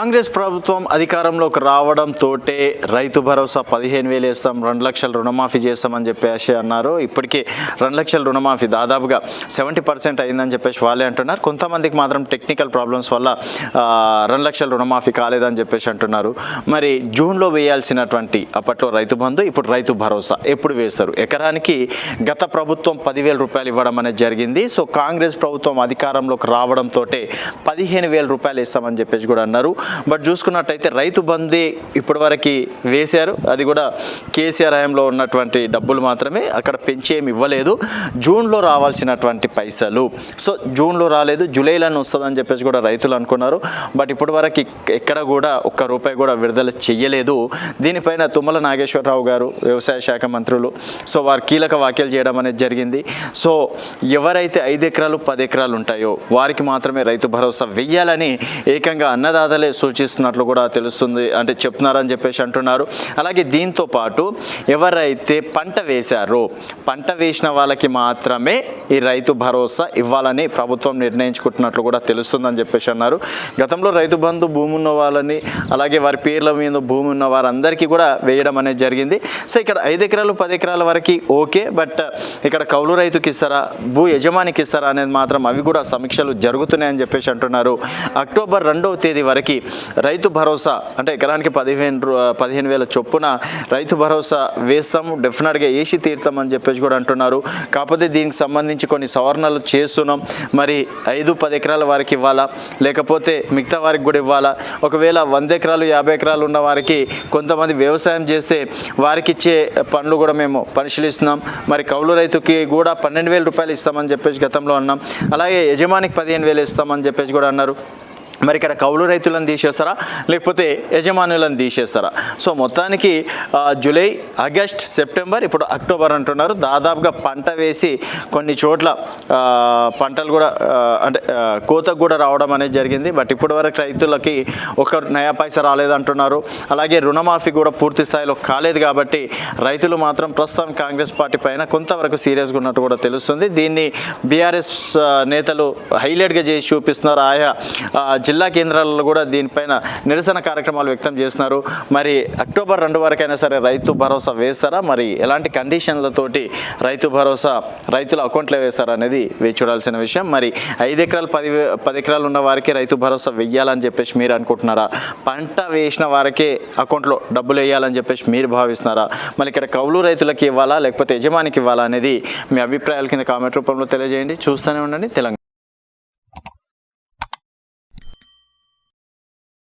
కాంగ్రెస్ ప్రభుత్వం అధికారంలోకి రావడంతోటే రైతు భరోసా 15,000 వేస్తాం, 2 లక్షల రుణమాఫీ చేస్తామని చెప్పేసి అన్నారు. ఇప్పటికే 2 లక్షల రుణమాఫీ దాదాపుగా 70% అయిందని చెప్పేసి వాళ్ళే అంటున్నారు. కొంతమందికి మాత్రం టెక్నికల్ ప్రాబ్లమ్స్ వల్ల 2 లక్షల రుణమాఫీ కాలేదని చెప్పేసి అంటున్నారు. మరి జూన్లో వేయాల్సినటువంటి అప్పట్లో రైతు బంధు, ఇప్పుడు రైతు భరోసా ఎప్పుడు వేస్తారు? ఎకరానికి గత ప్రభుత్వం 10,000 రూపాయలు ఇవ్వడం అనేది జరిగింది. సో కాంగ్రెస్ ప్రభుత్వం అధికారంలోకి రావడంతో 15,000 రూపాయలు ఇస్తామని చెప్పేసి కూడా అన్నారు. బట్ చూసుకున్నట్టయితే రైతు బంధే ఇప్పటివరకు వేశారు. అది కూడా కేసీఆర్ హయాంలో ఉన్నటువంటి డబ్బులు మాత్రమే, అక్కడ పెంచి ఏమి ఇవ్వలేదు. జూన్లో రావాల్సినటువంటి పైసలు సో జూన్లో రాలేదు, జూలైలోనే వస్తుందని చెప్పేసి కూడా రైతులు అనుకున్నారు. బట్ ఇప్పటివరకు ఎక్కడ కూడా ఒక్క రూపాయి కూడా విడుదల చెయ్యలేదు. దీనిపైన తుమ్మల నాగేశ్వరరావు గారు వ్యవసాయ శాఖ మంత్రులు సో వారు కీలక వ్యాఖ్యలు చేయడం అనేది జరిగింది. సో ఎవరైతే 5 ఎకరాలు 10 ఎకరాలు ఉంటాయో వారికి మాత్రమే రైతు భరోసా వెయ్యాలని ఏకంగా అన్నదాతలే సూచిస్తున్నట్లు కూడా తెలుస్తుంది, అంటే చెప్తున్నారని చెప్పేసి అంటున్నారు. అలాగే దీంతో పాటు ఎవరైతే పంట వేశారో పంట వేసిన వాళ్ళకి మాత్రమే ఈ రైతు భరోసా ఇవ్వాలని ప్రభుత్వం నిర్ణయించుకుంటున్నట్లు కూడా తెలుస్తుందని చెప్పేసి అన్నారు. గతంలో రైతు బంధు భూమి ఉన్న వాళ్ళని, అలాగే వారి పేర్ల మీద భూమి ఉన్న వారందరికీ కూడా వేయడం అనేది జరిగింది. సో ఇక్కడ 5 ఎకరాలు 10 ఎకరాల వరకు ఓకే, బట్ ఇక్కడ కౌలు రైతుకి ఇస్తారా, భూ యజమానికి ఇస్తారా అనేది మాత్రం అవి కూడా సమీక్షలు జరుగుతున్నాయని చెప్పేసి అంటున్నారు. అక్టోబర్ 2వ తేదీ వరకు రైతు భరోసా అంటే ఎకరానికి 15,000 చొప్పున రైతు భరోసా వేస్తాము, డెఫినెట్గా వేసి తీరుతామని చెప్పేసి కూడా అంటున్నారు. కాకపోతే దీనికి సంబంధించి కొన్ని సవరణలు చేస్తున్నాం. మరి 5-10 ఎకరాల వారికి ఇవ్వాలా, లేకపోతే మిగతా వారికి కూడా ఇవ్వాలా? ఒకవేళ 100 ఎకరాలు 50 ఎకరాలు ఉన్న వారికి కొంతమంది వ్యవసాయం చేస్తే వారికి ఇచ్చే పనులు కూడా మేము పరిశీలిస్తున్నాం. మరి కౌలు రైతుకి కూడా 12,000 రూపాయలు ఇస్తామని చెప్పేసి గతంలో అన్నాం. అలాగే యజమానికి 15,000 ఇస్తామని చెప్పేసి కూడా అన్నారు. మరి ఇక్కడ కౌలు రైతులను తీసేస్తారా, లేకపోతే యజమానులను తీసేస్తారా? సో మొత్తానికి జూలై, ఆగస్ట్, సెప్టెంబర్, ఇప్పుడు అక్టోబర్ అంటున్నారు. దాదాపుగా పంట వేసి కొన్ని చోట్ల పంటలు కూడా అంటే కోతకు కూడా రావడం అనేది జరిగింది. బట్ ఇప్పటి వరకు రైతులకి ఒక నయా పైసా రాలేదంటున్నారు. అలాగే రుణమాఫీ కూడా పూర్తి స్థాయిలో కాలేదు. కాబట్టి రైతులు మాత్రం ప్రస్తుతం కాంగ్రెస్ పార్టీ పైన కొంతవరకు సీరియస్గా ఉన్నట్టు కూడా తెలుస్తుంది. దీన్ని బీఆర్ఎస్ నేతలు హైలైట్గా చేసి చూపిస్తున్నారు. ఆయా జిల్లా కేంద్రాలలో కూడా దీనిపైన నిరసన కార్యక్రమాలు వ్యక్తం చేస్తున్నారు. మరి అక్టోబర్ 2 వరకైనా సరే రైతు భరోసా వేస్తారా, మరి ఎలాంటి కండిషన్లతోటి రైతు భరోసా రైతుల అకౌంట్లో వేస్తారా అనేది వేచి చూడాల్సిన విషయం. మరి 5 ఎకరాలు 10 ఎకరాలు ఉన్న వారికి రైతు భరోసా వెయ్యాలని చెప్పేసి మీరు అనుకుంటున్నారా? పంట వేసిన వారికే అకౌంట్లో డబ్బులు వేయాలని చెప్పేసి మీరు భావిస్తున్నారా? మళ్ళీ ఇక్కడ కౌలు రైతులకి ఇవ్వాలా, లేకపోతే యజమానికి ఇవ్వాలా అనేది మీ అభిప్రాయాల కింద కామెంట్ రూపంలో తెలియజేయండి. చూస్తూనే ఉండండి తెలంగాణ.